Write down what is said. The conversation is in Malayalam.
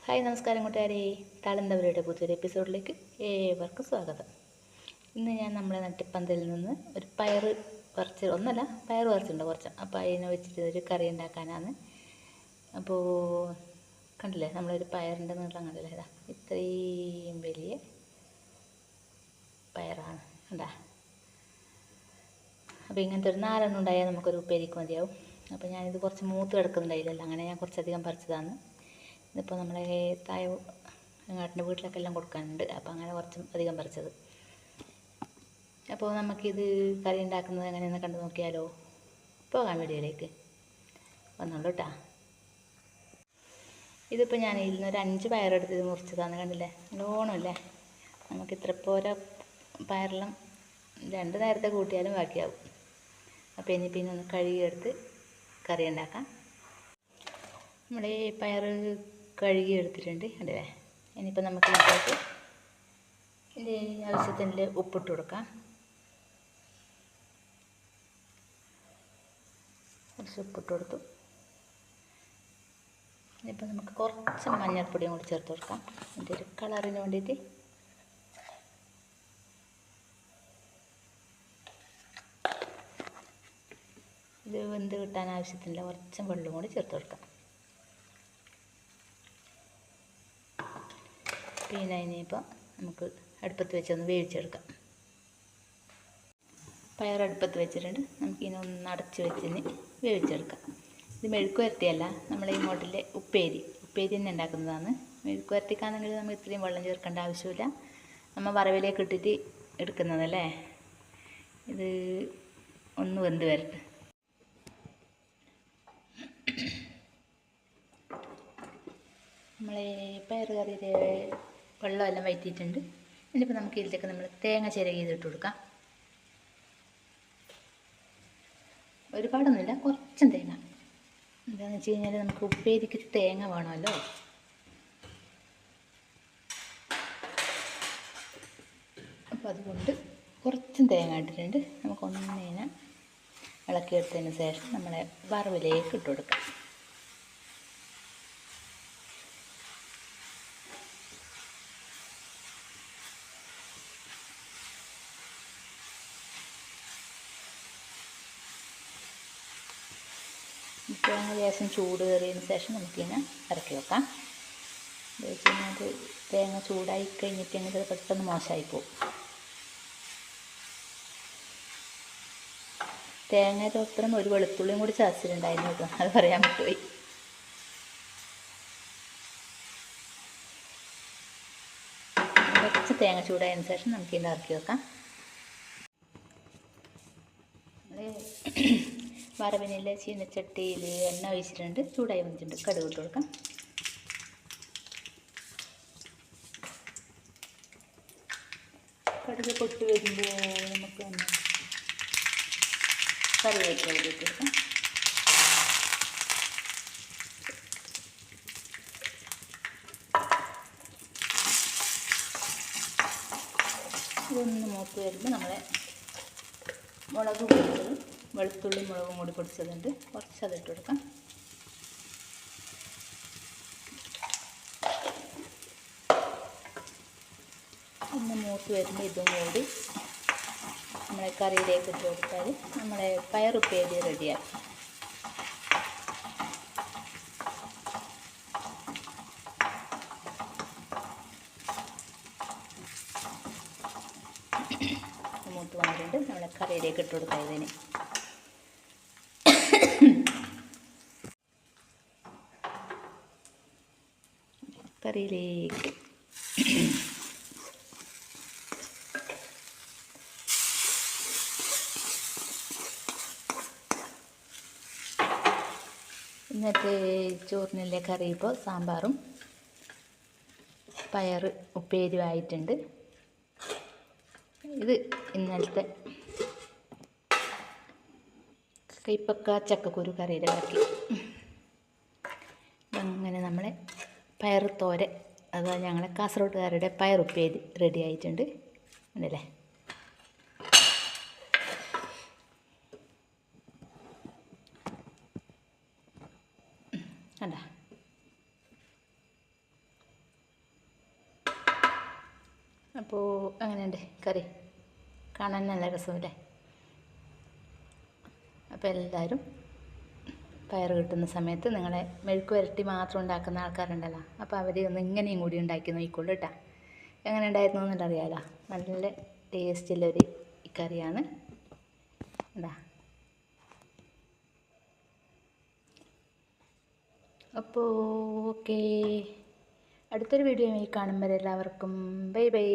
ഹായ് നമസ്കാരം കൂട്ടുകാരെ, താളന്തവരുടെ പുതിയൊരു എപ്പിസോഡിലേക്ക് ഏവർക്കും സ്വാഗതം. ഇന്ന് ഞാൻ നമ്മുടെ നട്ടിപ്പന്തലിൽ നിന്ന് ഒരു പയർ പറിച്ചിട്ടുണ്ട് കുറച്ച്. അപ്പോൾ അതിനെ വെച്ചിട്ട് ഒരു കറി ഉണ്ടാക്കാനാണ്. അപ്പോൾ കണ്ടില്ലേ, നമ്മളൊരു പയറിൻ്റെ നീളം കണ്ടില്ലേ, ഇതാ ഇത്രയും വലിയ പയറാണ് കണ്ടാ. അപ്പോൾ ഇങ്ങനത്തെ ഒരു 4 എണ്ണം ഉണ്ടായാൽ നമുക്കൊരു ഉപ്പേരിക്ക് മതിയാവും. അപ്പോൾ ഞാനിത് കുറച്ച് മൂത്ത് കിടക്കുന്നുണ്ടായില്ലല്ലോ, അങ്ങനെ ഞാൻ കുറച്ചധികം പറിച്ചതാണ്. ഇതിപ്പോൾ നമ്മളെ താഴെ അങ്ങാട്ടിൻ്റെ വീട്ടിലൊക്കെ എല്ലാം കൊടുക്കാനുണ്ട്. അപ്പോൾ അങ്ങനെ കുറച്ചും അധികം പറിച്ചത്. അപ്പോൾ നമുക്കിത് കറി ഉണ്ടാക്കുന്നത് എങ്ങനെയെന്ന് കണ്ടു നോക്കിയാലോ. പോകാം വീഡിയോയിലേക്ക്, വന്നോളൂ കേട്ടോ. ഇതിപ്പോൾ ഞാൻ ഇതിൽ നിന്ന് ഒരു 5 പയറെടുത്ത് ഇത് മുറിച്ചതാണ്, കണ്ടില്ലേ, നല്ലോണമല്ലേ. നമുക്ക് ഇത്ര പോരാ പയറെല്ലാം 2 നേരത്തെ കൂട്ടിയാലും ബാക്കിയാവും. അപ്പോൾ ഇനി പിന്നെ ഒന്ന് കഴുകിയെടുത്ത് കറി ഉണ്ടാക്കാം. നമ്മുടെ ഈ പയർ കഴുകി എടുത്തിട്ടുണ്ട്, അല്ലേ. ഇനിയിപ്പോൾ നമുക്ക് ഇതിലേക്ക് ഇതിൻ്റെ ആവശ്യത്തിന് ഉപ്പിട്ട് കൊടുക്കാം. കുറച്ച് ഉപ്പിട്ട് കൊടുത്തു. ഇനിയിപ്പോൾ നമുക്ക് കുറച്ച് മഞ്ഞൾപ്പൊടിയും കൂടി ചേർത്ത് കൊടുക്കാം, അതിൻ്റെ ഒരു കളറിന് വേണ്ടിയിട്ട്. ഇത് വെന്ത് കിട്ടാൻ ആവശ്യത്തിനുള്ള കുറച്ച് വെള്ളം കൂടി ചേർത്ത് കൊടുക്കാം. പിന്നെ ഇനിയിപ്പോൾ നമുക്ക് അടുപ്പത്ത് വെച്ചൊന്ന് വേവിച്ചെടുക്കാം. പയർ അടുപ്പത്ത് വെച്ചിട്ടുണ്ട്, നമുക്കിനി ഒന്ന് അടച്ച് വെച്ചിന് വേവിച്ചെടുക്കാം. ഇത് മെഴുക്ക് വരട്ടിയല്ല, നമ്മൾ ഈ മോഡലിലെ ഉപ്പേരി തന്നെ ഉണ്ടാക്കുന്നതാണ്. മെഴുക്ക് വരട്ടിക്കാണെങ്കിൽ നമ്മൾ ഇത്രയും വെള്ളം ചേർക്കേണ്ട ആവശ്യമില്ല, നമ്മൾ വറവിലേക്ക് ഇട്ടിട്ട് എടുക്കുന്നതല്ലേ. ഇത് ഒന്ന് വെന്ത് വരട്ടെ. നമ്മളെ പയർ കറിയിലെ വെള്ളമെല്ലാം വയറ്റിയിട്ടുണ്ട്. ഇനിയിപ്പോൾ നമുക്ക് ഇതിലേക്ക് നമ്മൾ തേങ്ങ ചിരകി ചെയ്തിട്ട് കൊടുക്കാം. ഒരുപാടൊന്നുമില്ല, കുറച്ചും തേങ്ങ. എന്താണെന്ന് വെച്ച് കഴിഞ്ഞാൽ നമുക്ക് ഉപ്പേരിക്ക് തേങ്ങ വേണമല്ലോ. അപ്പോൾ അതുകൊണ്ട് കുറച്ചും തേങ്ങ ഇട്ടിട്ടുണ്ട്. നമുക്കൊന്നിനെ ഇളക്കിയെടുത്തതിന് ശേഷം നമ്മളെ വറവിലേക്ക് ഇട്ട് കൊടുക്കാം. തേങ്ങ ലേശം ചൂട് കയറിയതിന് ശേഷം നമുക്കിങ്ങനെ ഇറക്കി വെക്കാം. എന്താ വെച്ച് കഴിഞ്ഞാൽ തേങ്ങ ചൂടായി കഴിഞ്ഞിട്ടെങ്കിൽ അത് പെട്ടെന്ന് മോശമായിപ്പോവും. തേങ്ങയുടെ ഒപ്പം ഒരു വെളുത്തുള്ളിയും കൂടി ചതച്ചിട്ടുണ്ടായിരുന്നു കേട്ടോ, അത് പറയാൻ വിട്ടുപോയി. കുറച്ച് തേങ്ങ ചൂടായതിന് ശേഷം നമുക്കിങ്ങനെ ഇറക്കി വെക്കാം. വറവിനിലെ ചീനച്ചട്ടിയിൽ എണ്ണ ഒഴിച്ചിട്ടുണ്ട്, ചൂടായി വന്നിട്ടുണ്ട്. കടുക് ഇട്ട് കൊടുക്കാം. കടുക് പൊട്ടി വരുമ്പോൾ നമുക്ക് കറിവേപ്പില ഇട്ട് കൊടുക്കാം. ഇതൊന്ന് മൂത്ത് വരുമ്പോൾ നമ്മളെ മുളക് പൊടിച്ചത്, വെളുത്തുള്ളി മുളകും കൂടി പൊടിച്ചതുണ്ട്, കുറച്ച് അതിട്ട് കൊടുക്കാം. ഒന്ന് മൂത്ത് വരുമ്പോൾ ഇതും കൂടി നമ്മളെ കറിയിലേക്ക് ഇട്ട് കൊടുത്താൽ നമ്മളെ പയറുപ്പേരി റെഡിയാക്കും. മൂത്ത് വന്നിട്ടുണ്ട്, നമ്മളെ കറിയിലേക്ക് ഇട്ട് കൊടുക്കാം. ഇതിന് കറിയിലേക്ക് ഇന്നത്തെ ചോറിനുള്ള കറി ഇപ്പോൾ സാമ്പാറും പയർ ഉപ്പേരിയും ആയിട്ടുണ്ട്. ഇത് ഇന്നലത്തെ കൈപ്പക്ക ചക്കക്കുരു കറിയുടെ ബാക്കി. അങ്ങനെ നമ്മളെ പയർ തോരൻ, അതാ ഞങ്ങളെ കാസർഗോഡുകാരുടെ പയറുപ്പേരി റെഡി ആയിട്ടുണ്ട്. ഉണ്ടല്ലേ, കണ്ട. അപ്പോൾ അങ്ങനെയുണ്ട് കറി, കാണാൻ നല്ല രസമല്ലേ. അപ്പോൾ എല്ലാവരും പയർ കിട്ടുന്ന സമയത്ത് നിങ്ങളെ മെഴുക്ക് വരട്ടി മാത്രം ഉണ്ടാക്കുന്ന ആൾക്കാരുണ്ടല്ലോ, അപ്പോൾ അവർ ഒന്ന് ഇങ്ങനെയും കൂടി ഉണ്ടാക്കി നോക്കിക്കോളൂ കേട്ടോ. എങ്ങനെ ഉണ്ടായിരുന്നു എന്നല്ല അറിയാമല്ലോ. നല്ല ടേസ്റ്റുള്ളൊരു കറിയാണ്. എന്താ അപ്പോൾ ഓക്കേ, അടുത്തൊരു വീഡിയോയിൽ കാണുമ്പോൾ എല്ലാവർക്കും ബൈ ബൈ.